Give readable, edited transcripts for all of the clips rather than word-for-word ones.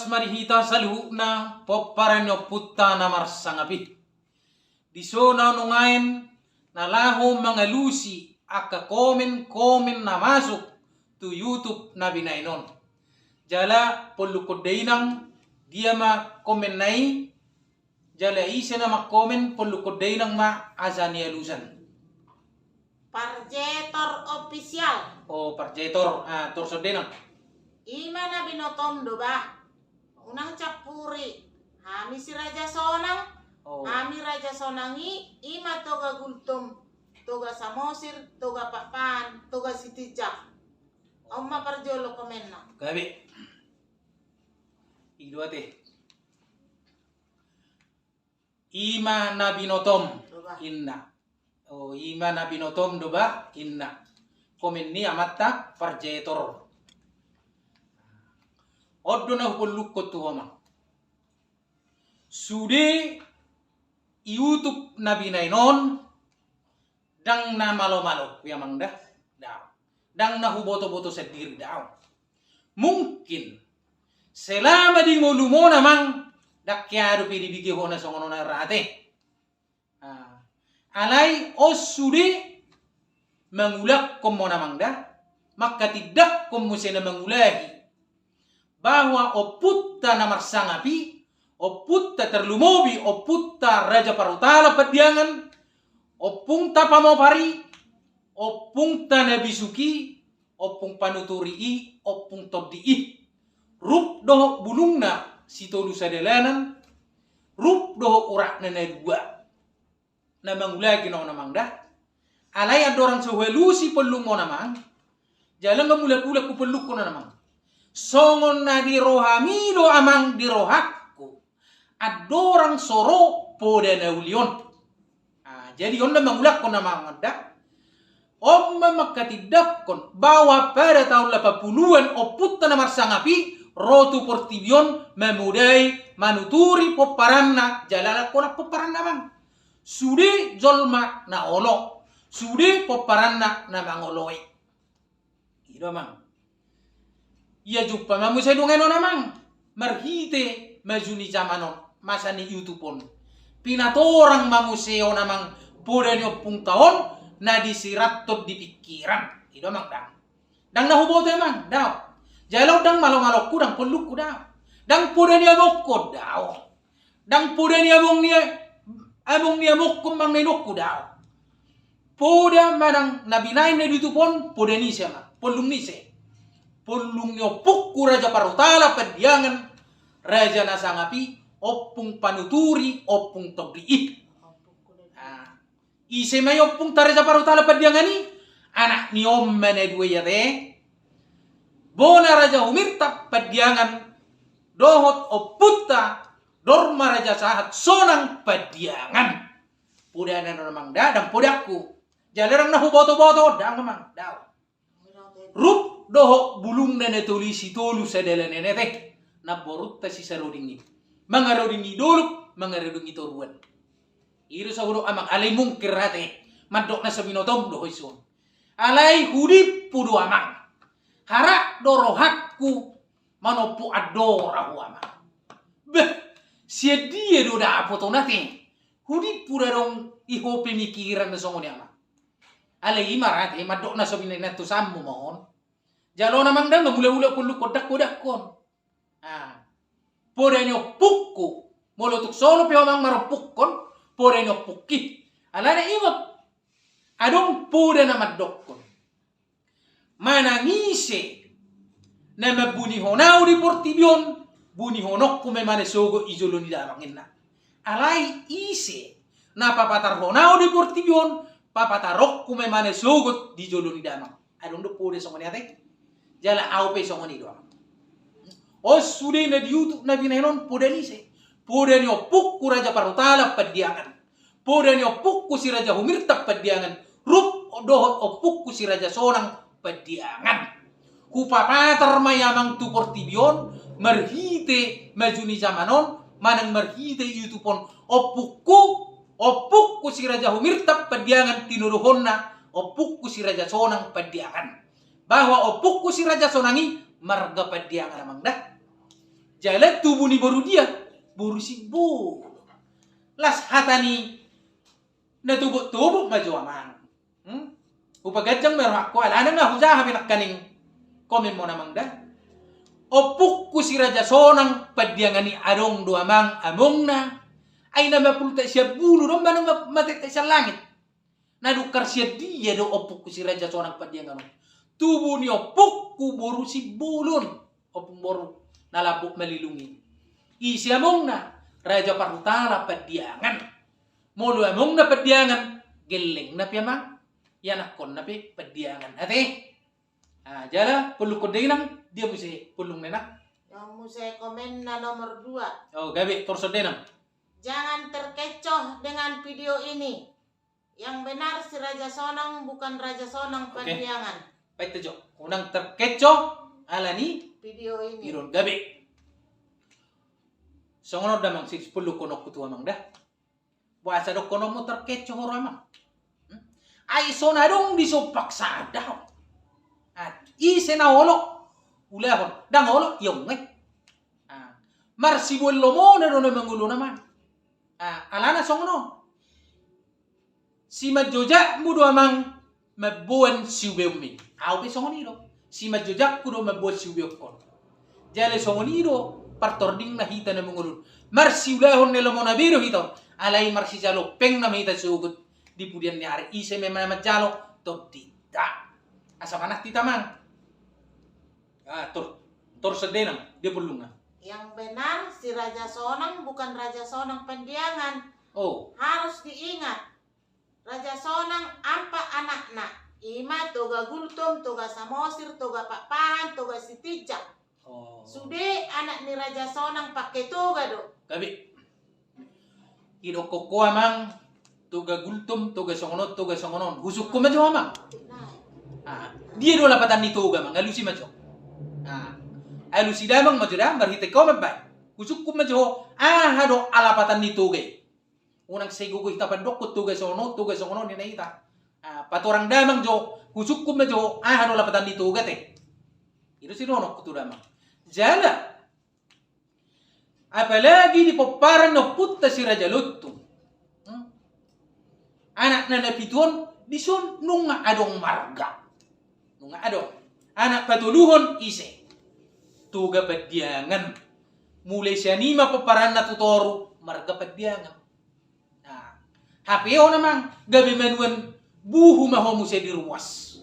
marihita saluhukna popparanyo putta na marsangapi. Disona nungain na laho mga lusi aka komen na masuk to YouTube na binainon. Jala pulukodainang dia ma komen nai jala isa na ma-komen pulukodainang ma azania lusan. Parjetor official. Oh, parjetor torsodenang. Ima na binotom do ba? Unang capuri. Hami si Raja Sonang. Oh. Hami Raja Sonangi. Ima toga gultum. Toga samosir. Toga papan. Toga sitijak. Oma parjolo komen na. Gabi. Iduate. Ima na binotom inna. Oh, ima na binotom do ba inna. Komen ni amatta parjetor. Oddo na hulukko tu homa. Sude YouTube na binainon dang na malo-malo kuya mangda daw. Dang na huboto-boto sa diri daw. Mungkin selama di ngulumo namang dakyado pinibigay ho na sa ngono na rate. Alay o sude mangulak ko mo namang da makatidak ko mo siya na mangulahi bahwa o putta na marsangapi, o putta terlumobi, o putta Raja Parutala padiangan, o pungta pamopari, o pungta nabisuki, o pung panuturi, o pung tobdi. Rup doho bulungna sitolu sadelanan, rup doho urak na dua. Na mangulagi na namang da. Alay adorang sewelusi pelung mo namang, jalan ngamulak-ulak ku peluk ko na namang. Songon na dirohami do amang dirohakku. Adorang soro poda na ulion. Jadi on na mangulak ko na mga da. O mamakatidak kon bahwa pada tahun 80-an o putta na marsangapi rotu portibion memudai manuturi poparanna jalala ko na poparanna mang. Sudi jolma na olo. Sudi poparanna na mangoloi. Ito mang. Ia jumpa mamu saya dungeno namang marhite majuni zamanon masa ni YouTube pun pinatorang mamu seo namang podanyo pung taon na disiratot di pikiran itu mang dang nahubote mang daw jalaw dang malo-malo ku dang peluk ku daw dang podanyo mokko daw dang podanyo abong niya mokko mang nenok ku daw poda madang nabinain na YouTube pun podani siya mang polung ni siya Pulungnya pukku Raja Parutala pediangan Raja Nasangapi opung panuturi opung tobli. Ise may opung ta Raja Parutala pediangan ni anak ni ommane dua ya de. Bona Raja Humirta pediangan dohot oputta dorma Raja Sahat sonang pediangan. Pudana namang dadang pudaku. Jalerang na huboto-boto dang namang daw. Rup doho bulung nene tulisi tolu sadala nene teh na borutta si sarodingi mangarodingi doluk mangarodingi toruan iru sahuro amang alay mungkir rate madok na sa binotom doho ison alay hudip pudu amang harak dorohakku manopu adora hu amang beh siadia do da apoto nate hudip puda dong iho pemikiran na songoni amang alay imarate madok na sa binotom sammu mohon jalo namang dang mula-mula kuluk kodak-kodak kon. Podanyo pukku molotuk solo pe mang marupuk kon podanyo pukki. Alana ingot adong poda na madok kon. Manangise na mabuni honau di portibion buni honok ku memane sogo ijolo ni damangin na. Alai ise na papatar honau di portibion papatarok ku memane sogo di jolo ni damang. Adong do poda songoni ate. Jala aupe songoni doang. O sudah na di YouTube na binainon podani se. Podani opuk ku Raja Parutala padiangan. Podani opuk ku si Raja Humirta padiangan. Rup dohot opuk ku si Raja Sonang padiangan. Kupapatar mayamang tu portibion merhite majuni zamanon manang merhite YouTube pon opuk ku si Raja Humirta padiangan tinuruhonna opuk ku si Raja Sonang padiangan. Bahwa opukku si Raja Sonangi marga padiangan namang dah. Jala tubuh ni baru dia, baru si bu. Las hatani na tubuh maju amang. Upagajang meron ako, ala nga hujaha pinakaning komen mo namang da. Opuk ku si Raja Sonang padiangan ni arong duamang among na ay na mapulta siya bulu no manang matete sa langit. Nadukar siya dia do opuk ku si Raja Sonang padiangan. Tubuh ni opuk ku boru si bulun. Opuk boru nalabuk melilungi. Isi among na Raja Parutala padiangan. Mulu among na padiangan geleng na piyamang. Yan akon na pi padiangan. Ate. Jala perlu kodenang dia mesti pulung nenak. Yang mesti komen na nomor 2. Oh, gabi torsodenang. Jangan terkecoh dengan video ini. Yang benar si Raja Sonang bukan Raja Sonang Padiangan. Baik tejo. Unang terkecoh ala ni Video ini. iron gabi. Songono damang 10 kono kutu amang dah. Buasa dok kono mo terkecoh ramang. Ay sonadong disopak sadaw. At ise na olo. Ulahon. Dang olo yung ngay. Marsibol mo na doon mangulo naman. Alana songono. Si Madjoja mudo amang mabuan siubewmi. Aw be songoniro. Si Madjoja kudo mabuan siubewkon. Jale songoniro partording na hita na mangulun. Marsiulahon nila mo na biro hito. Alay marsi jalo peng na mahita sugot. Di pudian ni ari ise memang majalo to tidak. Asa manak tita man. Tor sedenang dia pulungan. Yang benar si Raja Sonang bukan Raja Sonang Padiangan. Oh, Harus diingat. Raja Sonang ampa anakna. Ima toga gultum, toga samosir, toga pakpahan, toga sitijak. oh. Sude anak ni Raja Sonang pakai toga do. Gabi. Ido koko amang toga gultum, toga songonon. Husuk ko majo amang. Dia do lapatan ni toga mang alusi majo. Alusi damang majo da marhite ko mabay. Husuk ko majo hado alapatan ni toga. Unang sego ko itapan dok toga songonon ni naita. Patorang damang jo husuk ko majo hado lapatan ni toga te. Itu si Ronok kutu damang. Jala. Apalagi di peparan no putta si Raja Luttu. Anak na napituan dison nunga adong marga. Nunga adong. Anak patuluhon ise. Tuga padiangan. Mulai siya nima peparan na tutoro marga padiangan. Hapeo namang gabi manuan buhu mahomu siya diruwas.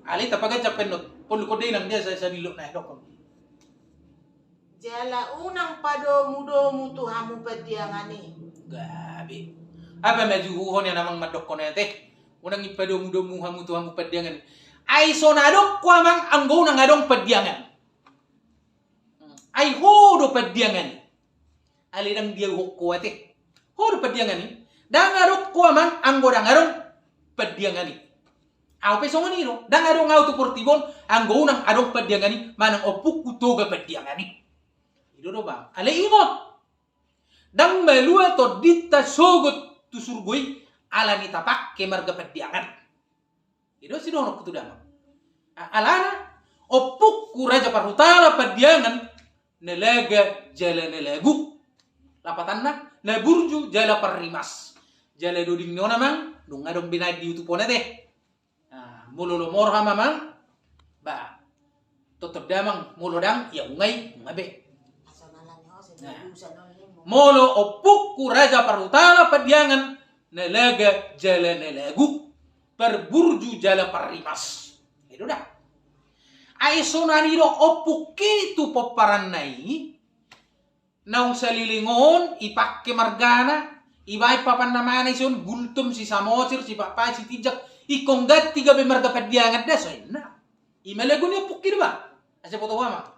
Ali tapagat sa penot. Pulu ko din ang dia sa nilo na edok. Jala unang padomu-domu tuhamu Padiangan ni. Gabi. Apa majuhuhon yan namang madok ko na yate. Unang ipadomu-domu hamu tuhamu Padiangan. Ay sonadok ko amang anggo ng adong Padiangan. Ay hodo Padiangan. Alirang dia ko ate. Hodo Padiangan ni. Dangarok ko amang anggo ng adong Padiangan ni. Aw pe songoniro. Dangarong auto portibon anggo ng adong Padiangan ni manang opuk kutoga Padiangan ni. Ido ba? Ale imot. Dang melua to dita sogot tu surgui ala ni tapak ke marga Padiangan. Ido si dono kutu dama. Alana opuk ku Raja Parutala Padiangan nelaga jala nelagu. Lapatanna na burju jala Parrimas. Jala doding nona mang nung adong binadi utupona teh. Mulolo morha mamang ba totod damang mulodang ya ungay ngabe. Molo opuk ku Raja Parutala Padiangan nelaga jala nelagu perburju jala Parrimas. Itu dah. Ay sonaniro opuk itu peparan nai naung salilingon ipakke margana ibay papan naman isun gultum si samosir si pakpa si tijak ikonggat tiga bemarga Padiangan dah so ina. Imalago ni opuk kira ba? Asa poto wama.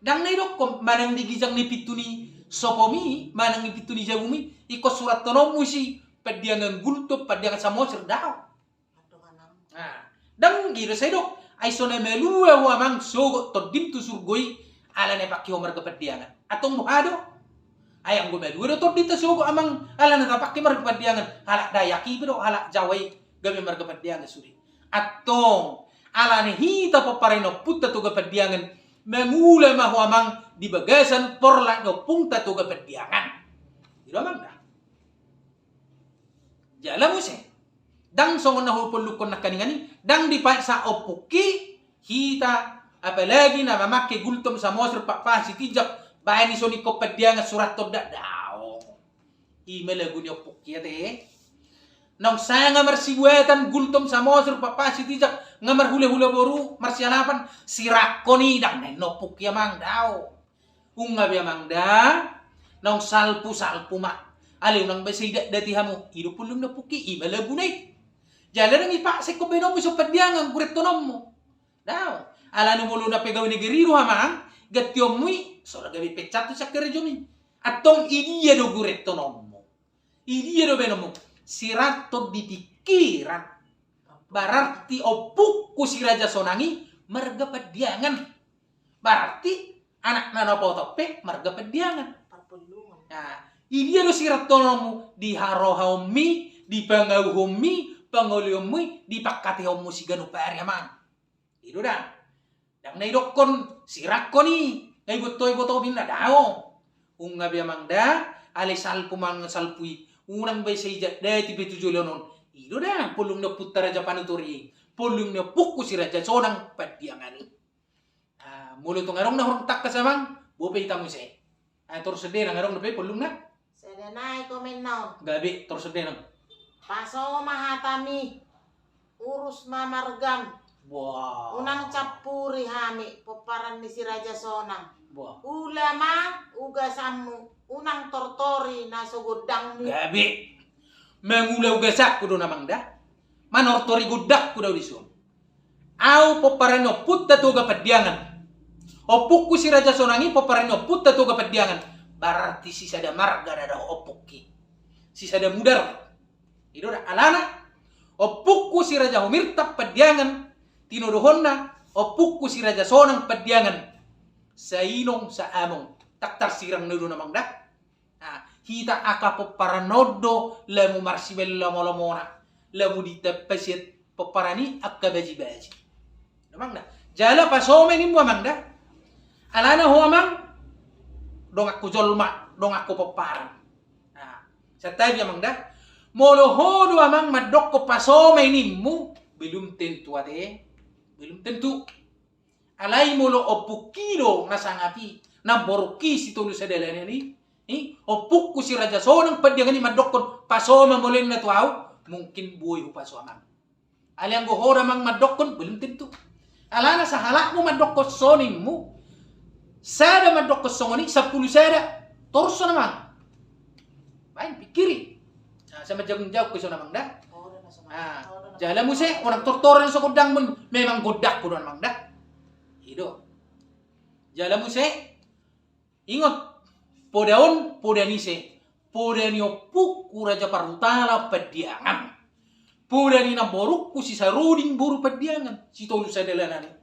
Dang na idok manang digijang ni pituni sopomi, manang ni pituni jabumi, iko surat tonomu si Padiangan gulto, Padiangan samosir daw. Dang giro sa idok, ay so na melua wamang sogo to dimtu surgoy ala na pakyo marga Padiangan. Atong muhado, ay ang gumelua to dito sogo amang ala na tapakyo marga Padiangan, hala dayaki biro, hala jaway gabi marga Padiangan suri. Atong ala ni hita pa pareno putta to ga Padiangan mengula mahuamang di bagasan porla no pungta toga pediangan. Ilo mang dah. Jala mo se. Dang songon na hulpulukon na kaningani, dang di pa sa opuki, hita, apalagi na mamake gultom sa mosr pa si tijak, bayan ni soni ko pediangan surat to dadao. Imelagun yung opuki ate. Nang saya nga marsibuetan gultom sa mosr pa si tijak, nga marhula-hula boru, marsialapan, sirakko ni dang no pukya mang daw. Unga biya mang da, nang salpu-salpu ma. Aliw nang basida dati hamo, ido pulong na puki, imalagunay. Jala nang ipasik ko benom mo sa padiangan, kuretonom mo. Daw, ala no mulo na pegaw ni geriro hamang, gatiom mo'y, so nagabi pecato sa kerjomin. At tong idiya do kuretonom mo. Idiya do benom mo, sirato di pikiran. Berarti opuk ku si Raja Sonangi marga pediangan. Berarti anak nana potope marga pediangan. Parpulungan. Nah, ini ado si ratonomu di harohaumi, di pangauhumi, pangoliumi, di pakatihomu si ganu pari amang. Itu dah. Dang naidokon si rakoni, ngay gotoy binda dao. Unga biamang da, ale salpu mang salpui, unang bay sa ija, dahil tipe tujulonon. Ido dah, pulung na puta Raja Panuturi. Pulung na puku si Raja Sonang padiangan ni. Mulu tu ngarong na horong tak kasamang, bopay tamu se. Terus sedih na ngarong na pe pulung na. Sedenay komen naon. Gabi terus sedih na. Paso mahatami. Urus mamargam. Wow. Unang capuri hami. Peparan ni si Raja Sonang. Wow. Ulama ugasammu. Unang tortori na sugudangmu. Gabi. Mengulaw gasak ko do namang da. Manortori gudak ko daw disun. Au poparano putta toga padiangan. Opuk ku si Raja Sonangi poparano putta toga padiangan. Berarti si sada marga da opukki. Si sada mudar. Ido da alana. Opuk ku si Raja Humirta padiangan. Tinuduhon opuk ku si Raja Sonang padiangan. Sa inong sa among. Taktar sirang nudo namang da. Hita akapo paranodo lamu marsibella molomona lamu ditapasit peparani akka baji-baji. Namang da. Jala pasome ni mo amang da. Alana ho amang dong aku jolma, dong aku peparan. Sa tabi amang da. Molohodo amang madok ko pasome ni mo belum tentu ate. Belum tentu. Alay molo opukido nasangapi na boruki si tulu sa dalanya ni. Opuk ku si Raja Sonang padiangan ni madokon pasoma molin na tuaw mungkin buhay pasomang. Aliang gohora mang madokon belum tentu. Alana sa halak mo madokon sonin mo. Sada madokon songoni 10 sada torso namang. Baik pikiri. Sa majagung-jawab ko so namang da. Jala mo se orang tortoran sa kudang mo memang godak ko namang da. Ido. Jala mo se ingot podaon podanise podani opuk ku Raja Parutala pediangan podani na boruk ku si saruding buru pediangan si tolu sadalanani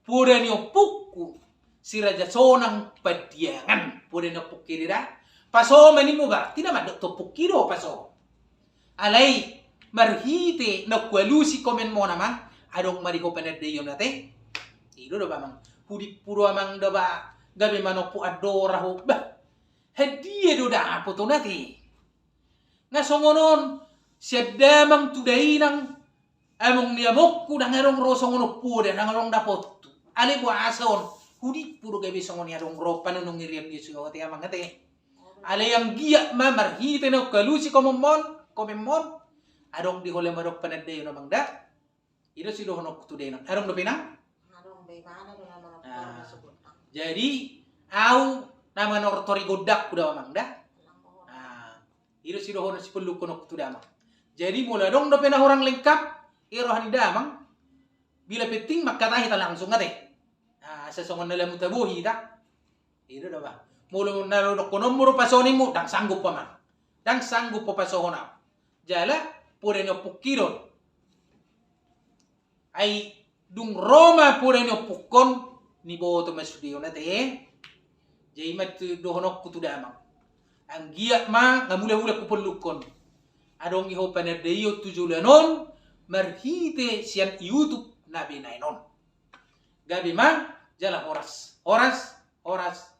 podani opuk ku si Raja Sonang pediangan podani opuk kirira paso manimu berarti na madok topuk kiro paso alai marhite na kwalusi komen mo namang adong mariko panadayon nate ido do ba mang pudik puro amang do ba gabi manopu adora ho bah hadiah do da apo to nati. Nga songonon siya damang tuday ng among niyamok ko na ngarong ro songono po na ngarong dapot. Ali po ason hudi puro gabi songon yarong ro panunong iriam di suyo ati amang ati. Ali ang giya ma marhite na kalusi komemon adong di hole marok panadayo namang da. Ito si dohonok tuday na. Arong do pinang? Arong bay mana do na mga parang masubot. Jadi au nama nortori godak kuda mamang dah. Iro si dohon si peluk kono kuda mamang. Jadi mula dong do pena orang lengkap irohan damang bila penting makatahi ta langsung ate. Sesongon dalam mutabuhi ta. Iro do ba. Mula nalo do kono muro pasoni mo dang sanggup pa man. Dang sanggup pa pasohona. Jala pure no pukiron. Ai dung Roma pure no pukon ni boto masudiyo nate. Jadi mat dohonok ku tudamang. Ang giyak ma ngamula-hula ku pelukon. Adong iho panadayo tujulanon marhite siyan YouTube nabi nainon. Gabi ma Jala horas. Horas, horas,